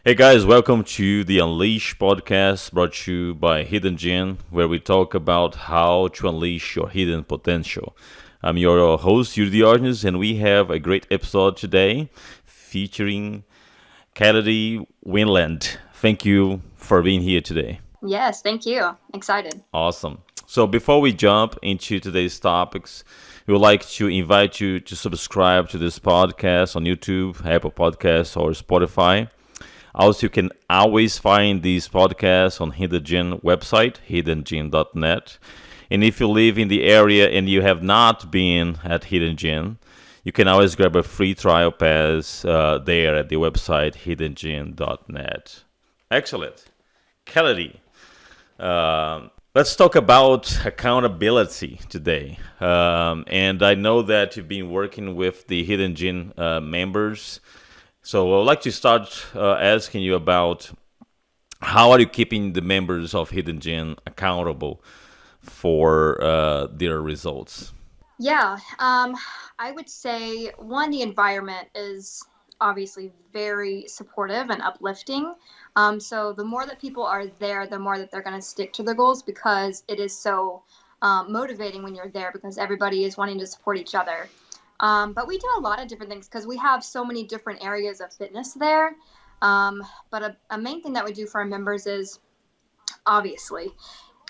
Hey guys, welcome to the Unleash podcast brought to you by Hidden Gem, where we talk about how to unleash your hidden potential. I'm your host, Yuri Diogenes, and we have a great episode today featuring Kelady Wendland. Thank you for being here today. Yes, thank you. Excited. Awesome. So before we jump into today's topics, we would like to invite you to subscribe to this podcast on YouTube, Apple Podcasts, or Spotify. Also, you can always find these podcasts on Hidden Gem website, hiddengem.net. And if you live in the area and you have not been at Hidden Gem, you can always grab a free trial pass there at the website, hiddengem.net. Excellent. Kelady, let's talk about accountability today. And I know that you've been working with the Hidden Gem members. So I would like to start asking you about how are you keeping the members of Hidden Gem accountable for their results? Yeah, I would say one, the environment is obviously very supportive and uplifting. So the more that people are there, the more that they're going to stick to their goals because it is so motivating when you're there because everybody is wanting to support each other. But we do a lot of different things because we have so many different areas of fitness there. But a main thing that we do for our members is obviously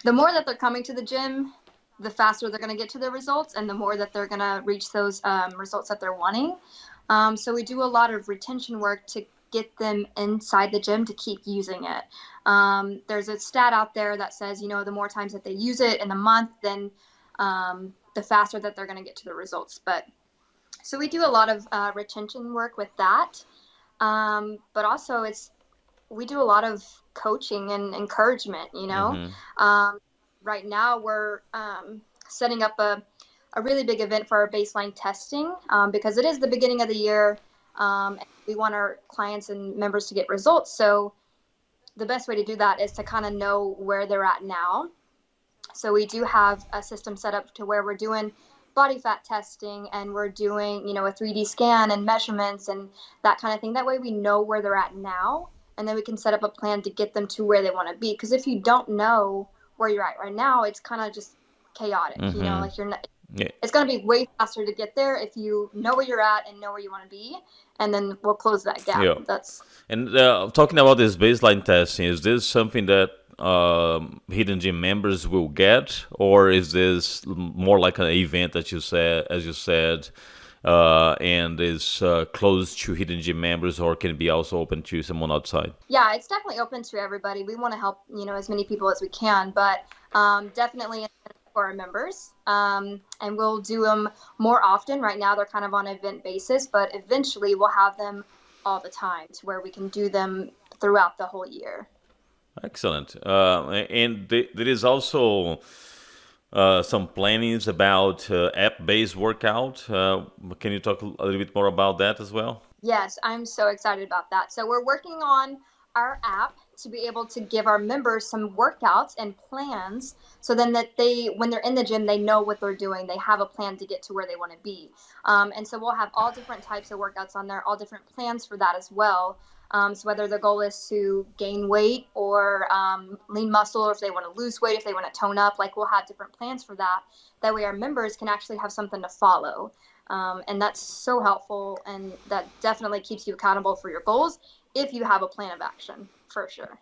the more that they're coming to the gym, the faster they're going to get to their results and the more that they're going to reach those results that they're wanting. So we do a lot of retention work to get them inside the gym to keep using it. There's a stat out there that says, the more times that they use it in a month, then the faster that they're going to get to the results. So we do a lot of retention work with that. But also we do a lot of coaching and encouragement, Right now we're setting up a really big event for our baseline testing because it is the beginning of the year. And we want our clients and members to get results. So the best way to do that is to kind of know where they're at now. So we do have a system set up to where we're doing body fat testing and we're doing, a 3D scan and measurements and that kind of thing. That way we know where they're at now and then we can set up a plan to get them to where they want to be. Because if you don't know where you're at right now, it's kind of just chaotic, like you're not, yeah. It's going to be way faster to get there if you know where you're at and know where you want to be, and then we'll close that gap. Yeah. And talking about this baseline testing, is this something that Hidden Gem members will get, or is this more like an event that as you said, and is closed to Hidden Gem members, or can it be also open to someone outside? Yeah, it's definitely open to everybody. We want to help, as many people as we can, but definitely for our members. And we'll do them more often. Right now, they're kind of on an event basis, but eventually we'll have them all the time to where we can do them throughout the whole year. Excellent. And there is also some plannings about app-based workout. Can you talk a little bit more about that as well? Yes, I'm so excited about that. So we're working on our app to be able to give our members some workouts and plans so then that when they're in the gym, they know what they're doing. They have a plan to get to where they want to be. And so we'll have all different types of workouts on there, all different plans for that as well. So whether the goal is to gain weight or lean muscle, or if they want to lose weight, if they want to tone up, like we'll have different plans for that. That way our members can actually have something to follow. And that's so helpful. And that definitely keeps you accountable for your goals if you have a plan of action, for sure.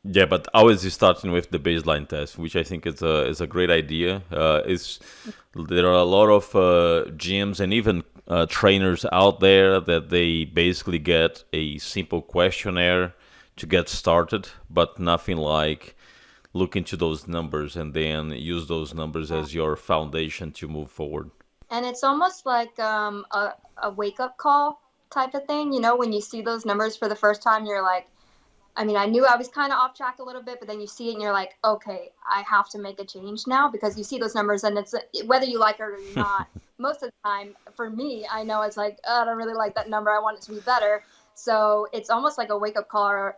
Yeah, but always starting with the baseline test, which I think is a great idea. There are a lot of gyms and even trainers out there that they basically get a simple questionnaire to get started, but nothing like look into those numbers and then use those numbers as your foundation to move forward. And it's almost like a wake-up call type of thing. When you see those numbers for the first time, you're like, I knew I was kind of off track a little bit, but then you see it and you're like, okay, I have to make a change now, because you see those numbers and it's whether you like it or not. Most of the time, for me, I know it's like, oh, I don't really like that number. I want it to be better. So it's almost like a wake-up call, or,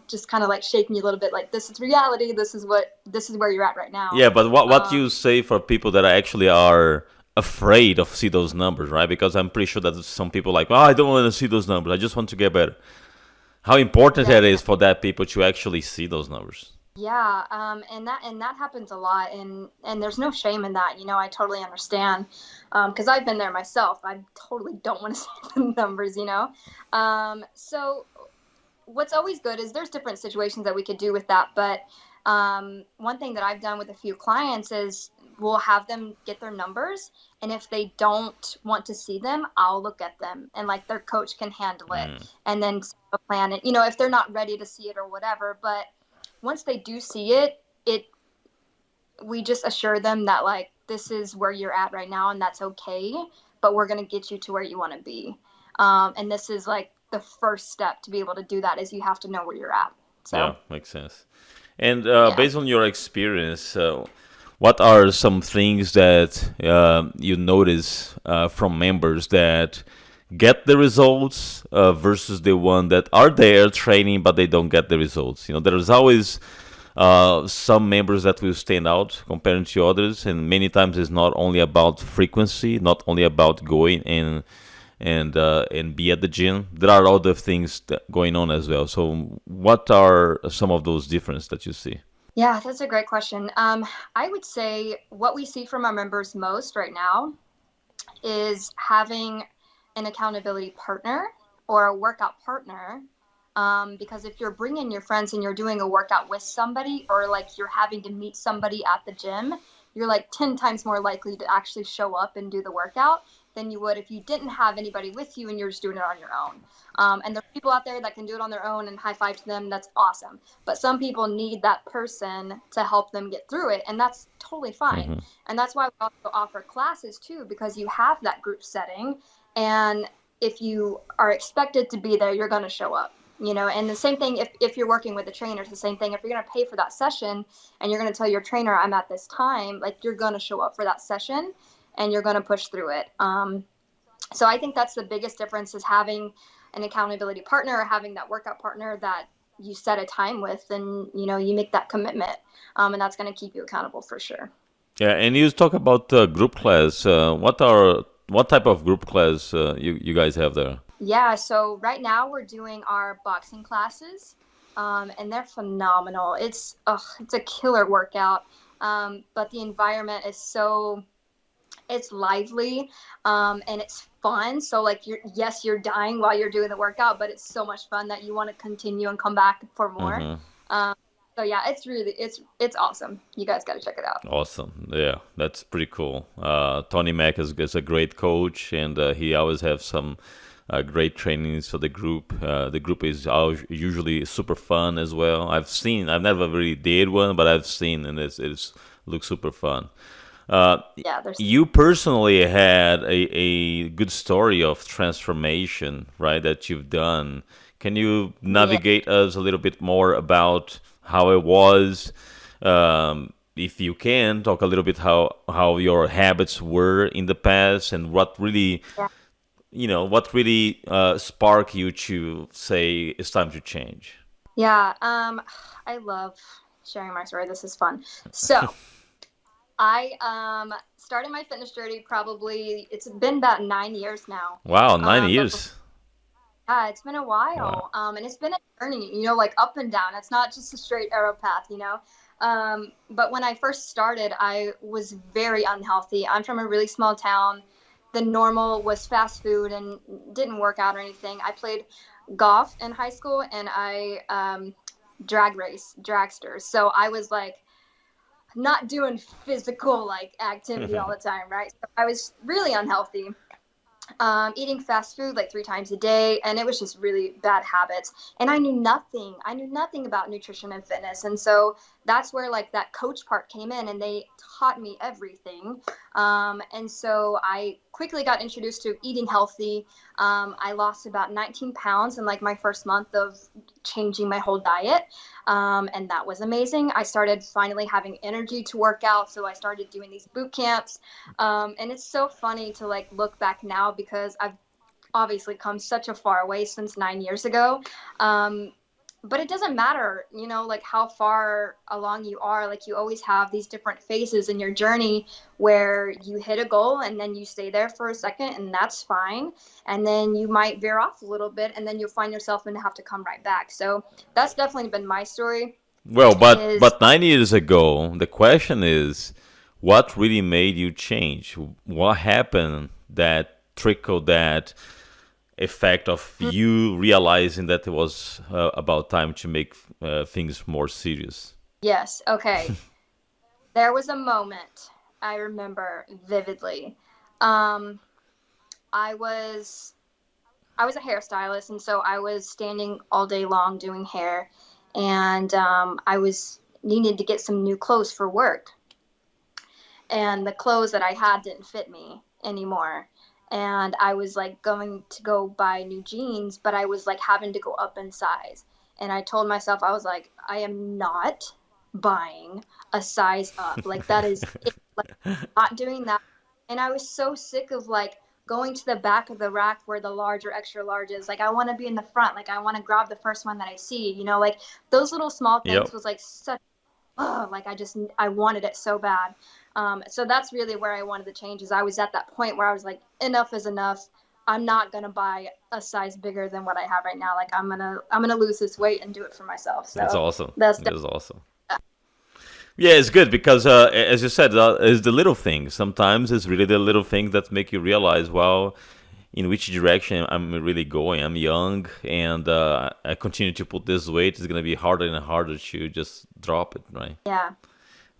just kind of like shaking you a little bit, like, this is reality. This is where you're at right now. Yeah, but what you say for people that actually are afraid of see those numbers, right? Because I'm pretty sure that some people are like, oh, I don't want to see those numbers. I just want to get better. How important Yeah, it is for that people to actually see those numbers. yeah, and that happens a lot, and there's no shame in that. I totally understand, because I've been there myself. I totally don't want to see the numbers. So what's always good is there's different situations that we could do with that, but one thing that I've done with a few clients is we'll have them get their numbers, and if they don't want to see them, I'll look at them, and like their coach can handle it, Mm. and then set a plan. And if they're not ready to see it or whatever, but once they do see it, we just assure them that like this is where you're at right now, and that's okay, but we're going to get you to where you want to be. And this is like the first step to be able to do that is you have to know where you're at. Yeah, So makes sense. And yeah. based on your experience, what are some things that you notice from members that get the results versus the one that are there training but they don't get the results? There's always some members that will stand out compared to others, and many times it's not only about frequency, not only about going and be at the gym. There are other things going on as well. So, what are some of those differences that you see? Yeah, that's a great question. I would say what we see from our members most right now is having an accountability partner or a workout partner. Because if you're bringing your friends and you're doing a workout with somebody, or like you're having to meet somebody at the gym, you're like 10 times more likely to actually show up and do the workout than you would if you didn't have anybody with you and you're just doing it on your own. And there's people out there that can do it on their own, and high five to them. That's awesome. But some people need that person to help them get through it, and that's totally fine. Hmm. And that's why we also offer classes too, because you have that group setting. And if you are expected to be there, you're going to show up. And the same thing if you're working with a trainer, it's the same thing. If you're going to pay for that session and you're going to tell your trainer, I'm at this time, like you're going to show up for that session and you're going to push through it. So I think that's the biggest difference is having an accountability partner or having that workout partner that you set a time with, and you make that commitment, and that's going to keep you accountable for sure. Yeah, and you talk about group class. What type of group class you guys have there? Yeah, so right now we're doing our boxing classes, and they're phenomenal. It's a killer workout, but the environment is it's lively, and it's fun. So like you're dying while you're doing the workout, but it's so much fun that you want to continue and come back for more. Hmm. Um, so yeah, it's awesome. You guys got to check it out. Awesome. Yeah, that's pretty cool. Tony Mack is a great coach, and he always have some great trainings for the group. The group is usually super fun as well. I've never really did one, but I've seen, and it's looks super fun. Uh, Yeah, there's you personally had a good story of transformation, right, that you've done. Can you yeah. navigate us a little bit more about how it was? If you can, talk a little bit how your habits were in the past and what really sparked you to say it's time to change. Yeah, I love sharing my story. This is fun. So I started my fitness journey probably it's been about 9 years now. Wow, nine But years. yeah, it's been a Wow. while. And it's been a journey, like up and down. It's not just a straight arrow path. But when I first started, I was very unhealthy. I'm from a really small town. The normal was fast food and didn't work out or anything. I played golf in high school, and I dragsters. So I was like not doing physical like activity all the time, right? So I was really unhealthy, eating fast food like 3 times a day, and it was just really bad habits. And I knew nothing. I knew nothing about nutrition and fitness, and so that's where like that coach part came in, and they taught me everything. And so I quickly got introduced to eating healthy. I lost about 19 pounds in like my first month of changing my whole diet, and that was amazing. I started finally having energy to work out, so I started doing these boot camps, and it's so funny to like look back now because I've obviously come such a far way since 9 years ago. Um, but it doesn't matter, like how far along you are. Like you always have these different phases in your journey where you hit a goal and then you stay there for a second, and that's fine. And then you might veer off a little bit, and then you'll find yourself and have to come right back. So that's definitely been my story. Well, but Is 9 years ago, the question is, what really made you change? What happened that trickled that effect of you realizing that it was about time to make things more serious? yes, okay. There was a moment I remember vividly. Um, I was I was a hairstylist, and so I was standing all day long doing hair, and I was needed to get some new clothes for work, and the clothes that I had didn't fit me anymore. And I was like going to go buy new jeans, but I was like having to go up in size. And I told myself, I was like, I am not buying a size up. Like that is it. Like not doing that. And I was so sick of like going to the back of the rack where the large or extra large is. Like I want to be in the front. Like I want to grab the first one that I see. Like those little small things Yep. was like such like I wanted it so bad. So that's really where I wanted the changes. I was at that point where I was like, enough is enough. I'm not gonna buy a size bigger than what I have right now. Like I'm gonna lose this weight and do it for myself. That's So awesome. that's That's awesome. Yeah, it's good because, as you said, it's the little things. Sometimes it's really the little things that make you realize, well, in which direction I'm really going. I'm young, and I continue to put this weight. It's gonna be harder and harder to just drop it, right? yeah.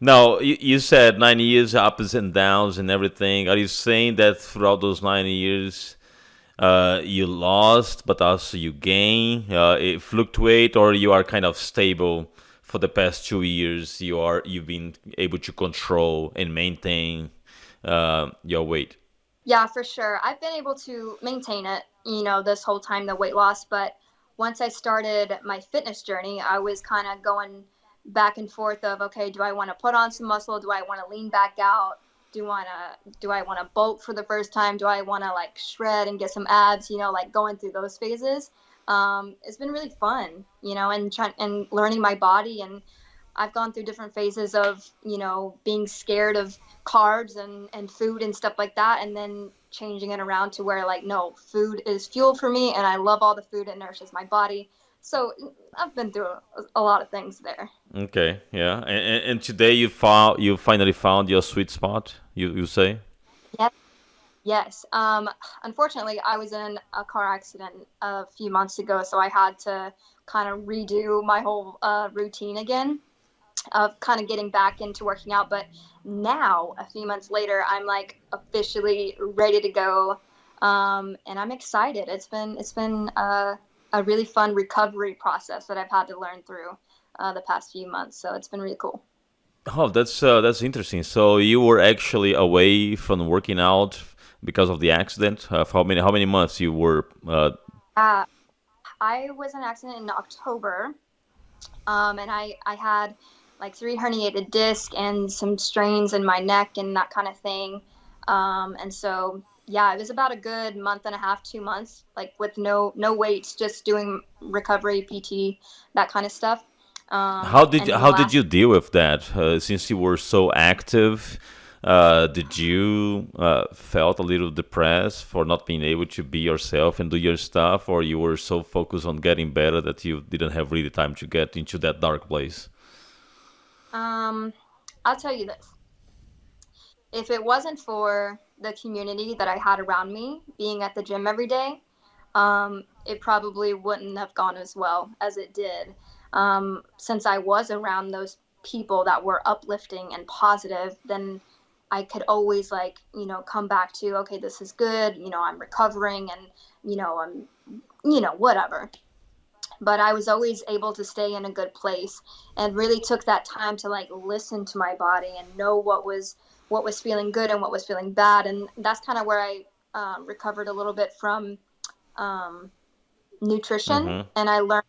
Now, you said 9 years, ups and downs and everything. Are you saying that throughout those 9 years, you lost, but also you gain, it fluctuate, or you are kind of stable for the past 2 years? You've been able to control and maintain your weight. Yeah, for sure. I've been able to maintain it, this whole time, the weight loss. But once I started my fitness journey, I was kind of going back and forth of, okay, do I want to put on some muscle? Do I want to lean back out? Do I want to bulk for the first time? Do I want to like shred and get some abs? Like going through those phases. It's been really fun, and trying and learning my body. And I've gone through different phases of, being scared of carbs and food and stuff like that. And then changing it around to where like, no, food is fuel for me. And I love all the food. It nourishes my body. So I've been through a lot of things there. Okay, yeah. And today you finally found your sweet spot. You say? Yes. Yes. Unfortunately, I was in a car accident a few months ago. So I had to kind of redo my whole routine again of kind of getting back into working out. But now, a few months later, I'm like officially ready to go, and I'm excited. It's been a really fun recovery process that I've had to learn through the past few months. So it's been really cool. Oh, that's interesting. So you were actually away from working out because of the accident. For how many months you were? Uh, I was in an accident in October, and I had like three herniated discs and some strains in my neck and that kind of thing. And so yeah, it was about a good month and a half, 2 months, like with no weights, just doing recovery, PT, that kind of stuff. And then the How did last you deal with that? Since you were so active, did you felt a little depressed for not being able to be yourself and do your stuff, or you were so focused on getting better that you didn't have really time to get into that dark place? um, I'll tell you this. If it wasn't for the community that I had around me, being at the gym every day, it probably wouldn't have gone as well as it did. Since I was around those people that were uplifting and positive, then I could always like, come back to, okay, this is good, I'm recovering and, I'm, whatever. But I was always able to stay in a good place and really took that time to like listen to my body and know what was feeling good and what was feeling bad. And that's kind of where I recovered a little bit from um, nutrition, Mm-hmm. and I learned,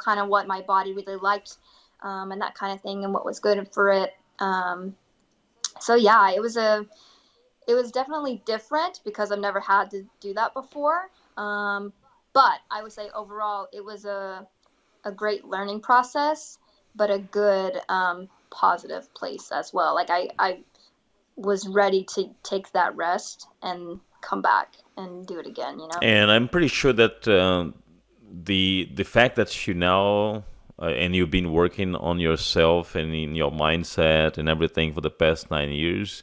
kind of what my body really liked, and that kind of thing, and what was good for it. So yeah, it was definitely different because I've never had to do that before. But I would say overall, a great learning process, but a good positive place as well. Like I was ready to take that rest and come back and do it again, you know? And I'm pretty sure that the fact that you now and you've been working on yourself and in your mindset and everything for the past 9 years,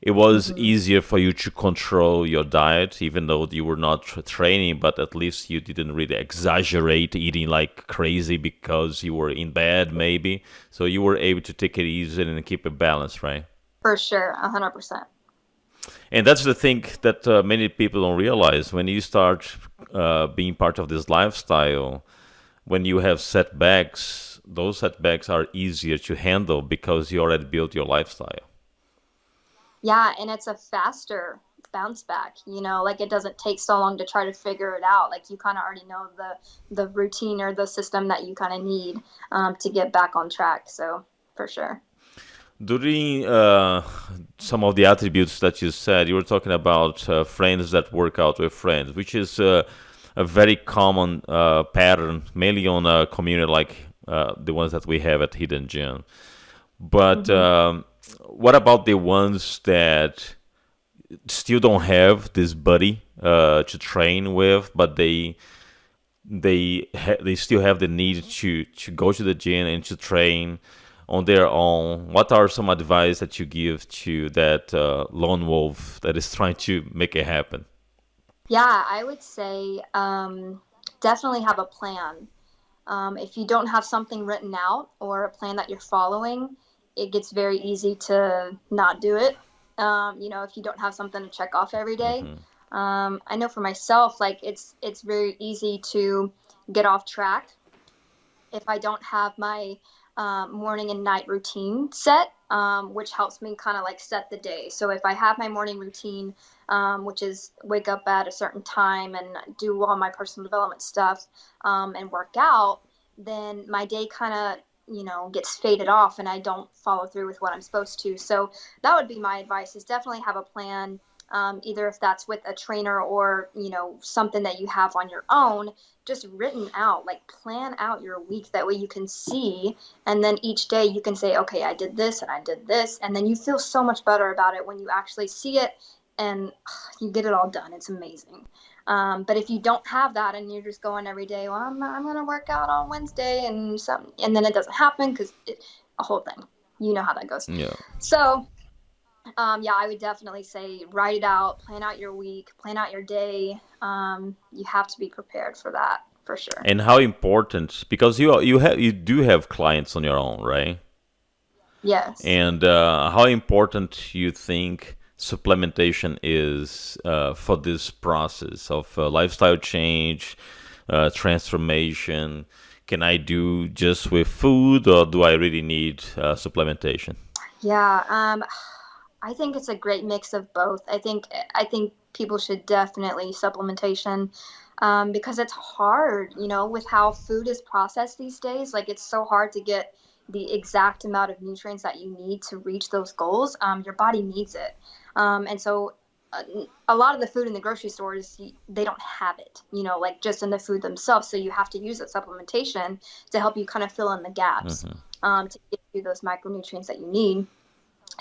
it was Hmm. easier for you to control your diet, even though you were not training, but at least you didn't really exaggerate eating like crazy because you were in bed, maybe. So you were able to take it easy and keep it balanced, right? For sure, 100%. And that's the thing that many people don't realize. When you start being part of this lifestyle, when you have setbacks, those setbacks are easier to handle because you already built your lifestyle. Yeah, and it's a faster bounce back, you know, like it doesn't take so long to try to figure it out. Like you kind of already know the routine or the system that you kind of need to get back on track. So for sure. During some of the attributes that you said, you were talking about friends that work out with friends, which is a very common pattern, mainly on a community like the ones that we have at Hidden Gem. But Hmm. what about the ones that still don't have this buddy to train with, but they still have the need to go to the gym and to train on their own? What are some advice that you give to that lone wolf that is trying to make it happen? Yeah, I would say definitely have a plan. If you don't have something written out or a plan that you're following, it gets very easy to not do it. You know, if you don't have something to check off every day. Hmm. I know for myself, like it's very easy to get off track if I don't have my morning and night routine set, which helps me kind of like set the day. So if I have my morning routine, which is wake up at a certain time and do all my personal development stuff and work out, then my day kind of gets faded off and I don't follow through with what I'm supposed to. So that would be my advice: is definitely have a plan. Either if that's with a trainer or something that you have on your own, just written out, like plan out your week. That way you can see, and then each day you can say, okay, I did this and I did this, and then you feel so much better about it when you actually see it and you get it all done. It's amazing. But if you don't have that and you're just going every day, well, I'm going to work out on Wednesday and something, and then it doesn't happen because a whole thing, you know how that goes. Yeah. So yeah, I would definitely say write it out, plan out your week, plan out your day. You have to be prepared for that for sure. And how important, because you do have clients on your own, right? Yes. And how important you think supplementation is for this process of lifestyle change, transformation? Can I do just with food, or do I really need supplementation? Yeah. I think it's a great mix of both. I think people should definitely supplementation because it's hard, with how food is processed these days. Like it's so hard to get the exact amount of nutrients that you need to reach those goals. Your body needs it, and so uh, a lot of the food in the grocery stores they don't have it. Like just in the food themselves. So you have to use that supplementation to help you kind of fill in the gaps Hmm. to get you those micronutrients that you need.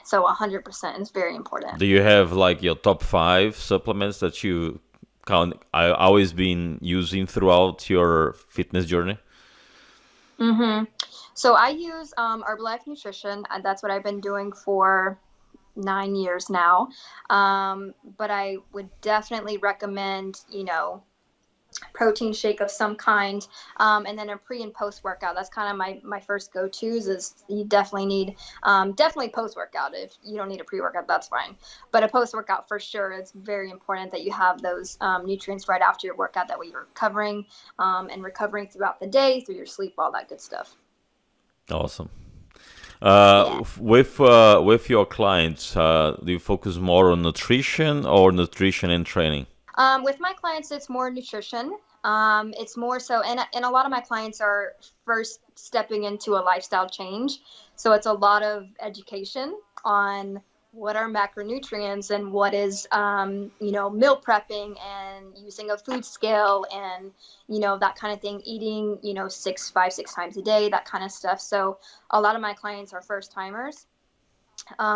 So 100% is very important. Do you have like your top five supplements that you I always been using throughout your fitness journey? Hmm. So I use Herbalife Nutrition. And that's what I've been doing for 9 years now. But I would definitely recommend, protein shake of some kind, and then a pre and post workout. That's kind of my first go tos. Is you definitely need definitely post workout. If you don't need a pre workout, that's fine. But a post workout for sure. It's very important that you have those nutrients right after your workout. That way you're recovering and recovering throughout the day, through your sleep, all that good stuff. Awesome. Yeah. With your clients, do you focus more on nutrition or nutrition and training? With my clients, it's more nutrition. It's more so, and a lot of my clients are first stepping into a lifestyle change. So it's a lot of education on what are macronutrients and what is, meal prepping and using a food scale and, that kind of thing, eating, 6 times a day, that kind of stuff. So a lot of my clients are first timers.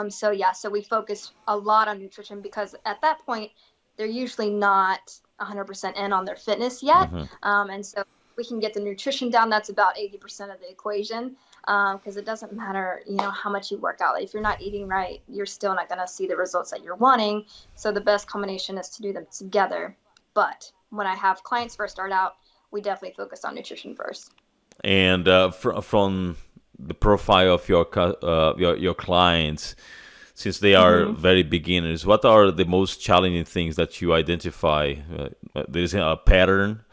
So yeah, so we focus a lot on nutrition because at that point, they're usually not 100% in on their fitness yet. Hmm. And so we can get the nutrition down. That's about 80% of the equation. Because it doesn't matter, how much you work out. If you're not eating right, you're still not going to see the results that you're wanting. So the best combination is to do them together. But when I have clients first start out, we definitely focus on nutrition first. And from the profile of your clients, since they are Mm-hmm. very beginners, what are the most challenging things that you identify? There's a pattern.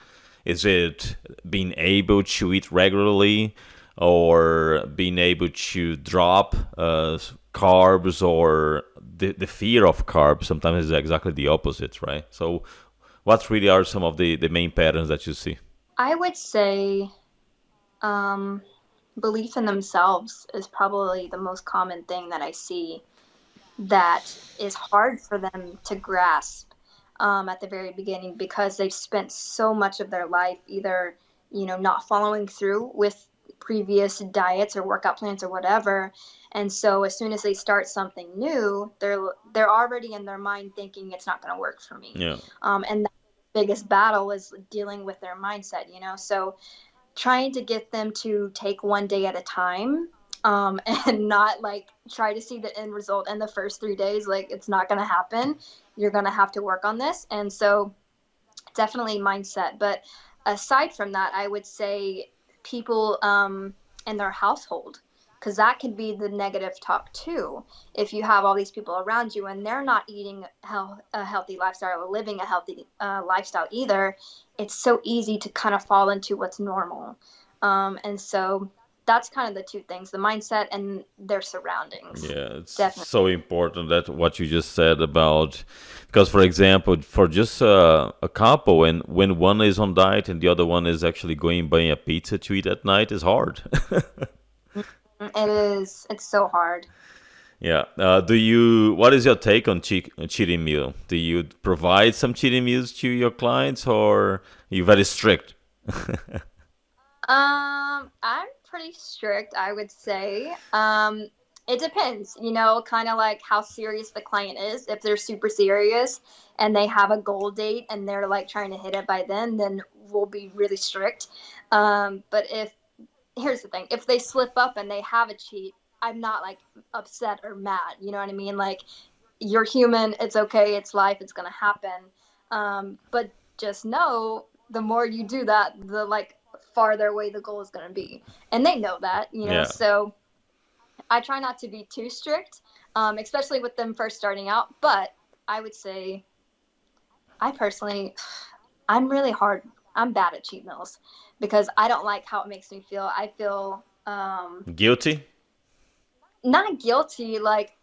Is it being able to eat regularly, or being able to drop carbs, or the fear of carbs? Sometimes it's exactly the opposite, right? So, what really are some of the main patterns that you see? I would say um, belief in themselves is probably the most common thing that I see that is hard for them to grasp at the very beginning because they've spent so much of their life either, not following through with previous diets or workout plans or whatever. And so as soon as they start something new, they're already in their mind thinking it's not going to work for me. Yeah, And the biggest battle is dealing with their mindset. So trying to get them to take one day at a time, and not like try to see the end result in the first 3 days. Like it's not going to happen. You're going to have to work on this. And so definitely mindset. But aside from that, I would say people in their household, because that could be the negative talk too. If you have all these people around you and they're not eating a healthy lifestyle or living a healthy lifestyle either, it's so easy to kind of fall into what's normal. And so that's kind of the two things: the mindset and their surroundings. yeah, it's Definitely. so important that what you just said about, because for example, for just a couple, and when one is on diet and the other one is actually going buying a pizza to eat at night, is hard. It is. It's so hard. Yeah. Do you? What is your take on cheating meal? Do you provide some cheating meals to your clients, or are you very strict? I'm pretty strict, I would say. It depends, kind of like how serious the client is. If they're super serious and they have a goal date and they're like trying to hit it by then we'll be really strict. But here's the thing, if they slip up and they have a cheat, I'm not like upset or mad. You know what I mean? Like, you're human. It's okay. It's life. It's going to happen. But just know the more you do that, the like farther away the goal is going to be. And they know that, Yeah. so I try not to be too strict, especially with them first starting out. But I would say I personally, I'm really hard. I'm bad at cheat meals because I don't like how it makes me feel. I feel Guilty? not guilty, like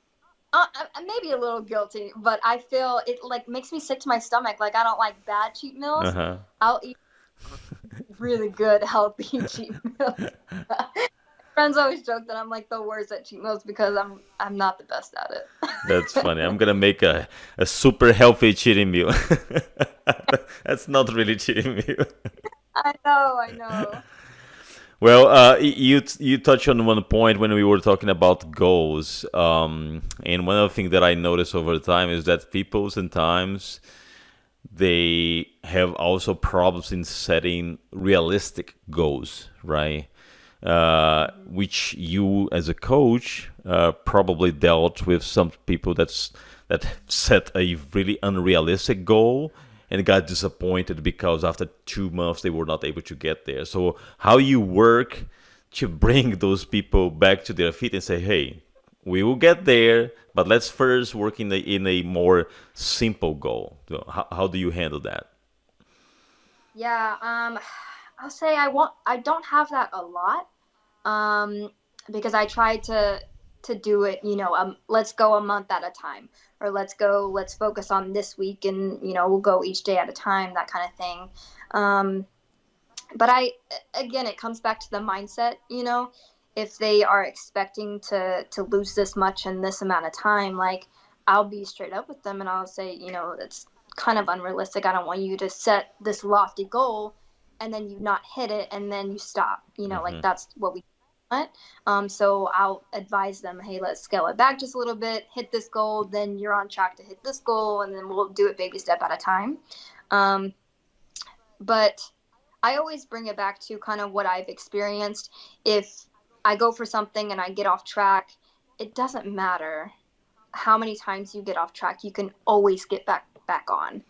maybe a little guilty, but I feel it like makes me sick to my stomach. Like I don't like bad cheat Uh meals. huh. I'll eat really good, healthy cheat meals. Friends always joke that I'm like the worst at cheat meals because I'm not the best at That's funny. it. I'm gonna make a super healthy cheating meal. That's not really cheating meal. I know, I know. Well, you touched on one point when we were talking about goals, and one of the things that I noticed over time is that people sometimes they have also problems in setting realistic goals, right? Which you, as a coach, probably dealt with some people that set a really unrealistic goal and got disappointed because after 2 months they were not able to get there. So how you work to bring those people back to their feet and say, hey, we will get there, but let's first work in a more simple goal. So how do you handle that? Yeah, I'll say I don't have that a lot. Um, because I try to do it, let's go a month at a time, or let's focus on this week, and we'll go each day at a time, that kind of thing. But again, it comes back to the mindset. if they are expecting to lose this much in this amount of time, like I'll be straight up with them and I'll say, it's kind of unrealistic. I don't want you to set this lofty goal and then you not hit it and then you stop. Like Hmm. that's what we want. So I'll advise them, hey, let's scale it back just a little bit, hit this goal, then you're on track to hit this goal, and then we'll do it baby step at a time. Um, but I always bring it back to kind of what I've experienced. If I go for something and I get off track, it doesn't matter how many times you get off track. You can always get back on.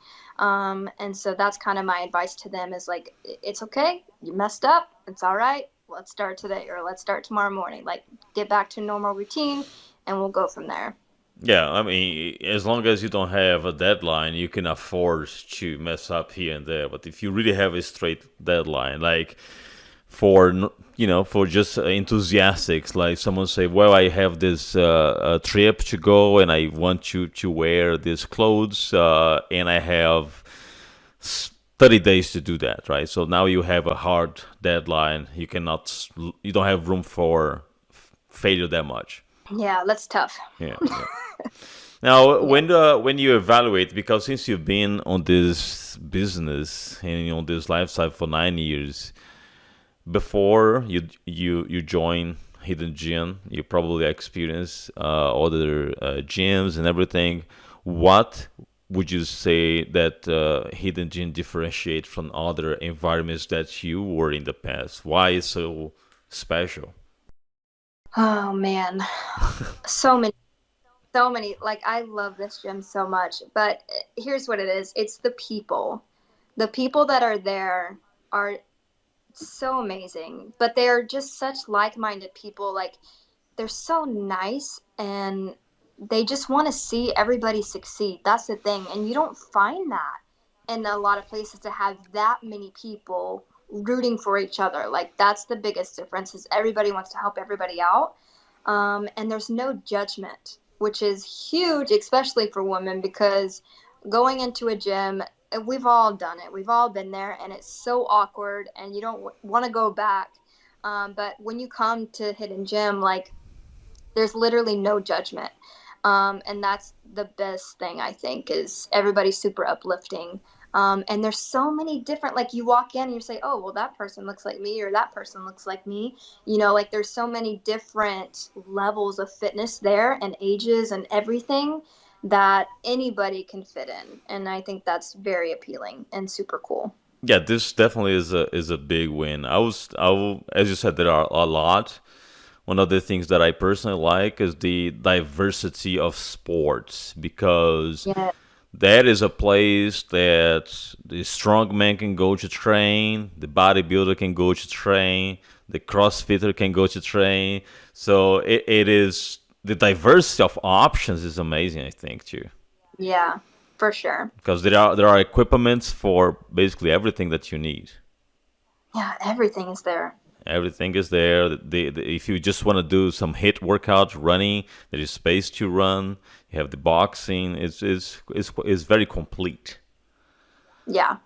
And so that's kind of my advice to them is like, it's okay. You messed up. It's all right. Let's start today or let's start tomorrow morning. Like get back to normal routine and we'll go from there. Yeah, I mean, as long as you don't have a deadline, you can afford to mess up here and there. But if you really have a straight deadline, like for just enthusiastics, like someone say, well, I have this trip to go and I want you to wear these clothes, and I have 30 days to do that, right? So now you have a hard deadline. You don't have room for failure that much. Yeah, that's tough. Yeah, yeah. Now, Yeah. when you evaluate, because since you've been on this business and on this lifestyle for 9 years, before you join Hidden Gym, you probably experience other gyms and everything. What would you say that Hidden Gym differentiate from other environments that you were in the past? Why is so special? Oh man, so many. So many. Like I love this gym so much, but here's what it is. It's the people. The people that are there are so amazing, but they're just such like-minded people. Like they're so nice and they just want to see everybody succeed. That's the thing. And you don't find that in a lot of places to have that many people rooting for each other. Like that's the biggest difference is everybody wants to help everybody out. And there's no judgment, which is huge, especially for women, because going into a gym, we've all done it. We've all been there, and it's so awkward, and you don't want to go back. But when you come to Hidden Gym, like there's literally no judgment. And that's the best thing I think is everybody's super uplifting. And there's so many different, like you walk in and you say, oh, well, that person looks like me or that person looks like me. Like there's so many different levels of fitness there and ages and everything that anybody can fit in. And I think that's very appealing and super cool. Yeah, this definitely is a big win. As you said, there are a lot. One of the things that I personally like is the diversity of sports because Yeah. that is a place that the strong man can go to train, the bodybuilder can go to train, the crossfitter can go to train. So it is the diversity of options is amazing, I think, too. Yeah, for sure. Because there are equipments for basically everything that you need. Yeah, everything is there. Everything is there. If you just want to do some hit workout, running, there is space to run. You have the boxing. It's very complete. Yeah.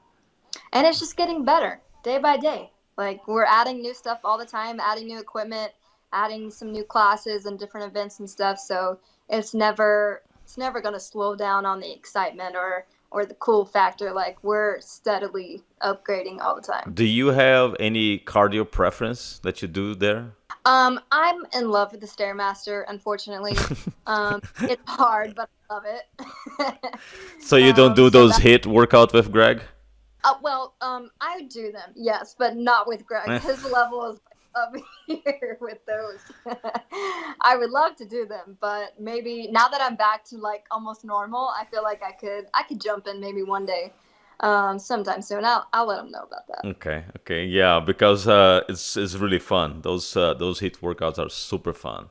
And it's just getting better day by day. Like we're adding new stuff all the time, adding new equipment, adding some new classes and different events and stuff. So it's never going to slow down on the excitement or the cool factor. Like we're steadily upgrading all the time. Do you have any cardio preference that you do there? I'm in love with the Stairmaster, unfortunately. It's hard, but I love it. So you don't do So those that hit workout with Greg? well, I do them, yes, but not with Greg. His level is up here with those. I would love to do them, but maybe now that I'm back to like almost normal, I feel like I could jump in maybe one day, sometime soon. I'll let him know about that. Okay, okay, yeah, because it's really fun. Those hit workouts are super fun.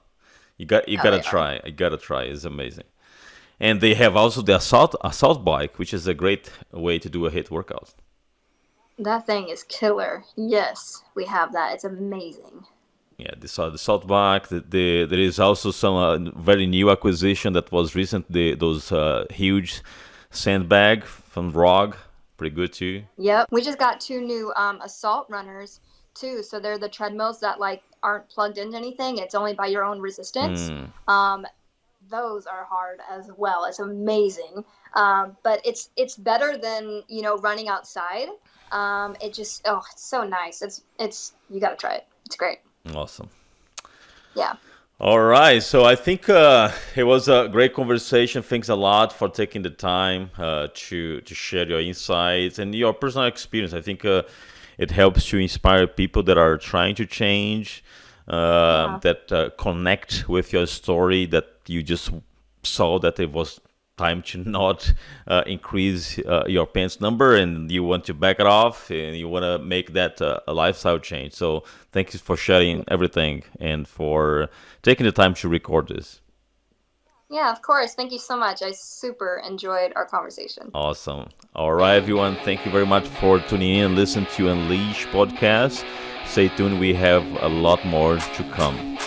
You Oh gotta yeah, try. You gotta try. It's amazing. And they have also the assault bike, which is a great way to do a hit workout. that thing is killer. Yes, we have that. It's amazing. Yeah, the assault bike. There is also some very new acquisition that was recent. Those huge sandbag from Rog, pretty good too. Yep. We just got two new assault runners too. So they're the treadmills that like aren't plugged into anything, it's only by your own resistance. Mm. Those are hard as well. It's amazing, but it's better than running outside. It just it's so nice. It's you got to try it. It's great. Awesome. Yeah. All right. So I think it was a great conversation. Thanks a lot for taking the time to share your insights and your personal experience. I think it helps to inspire people that are trying to change, that connect with your story, that you just saw that it was time to not increase your pants number and you want to back it off and you want to make that a lifestyle change. So thank you for sharing everything and for taking the time to record this. Yeah, of course. Thank you so much. I super enjoyed our conversation. Awesome. All right, everyone. Thank you very much for tuning in and listen to Unleash podcast. Stay tuned. We have a lot more to come.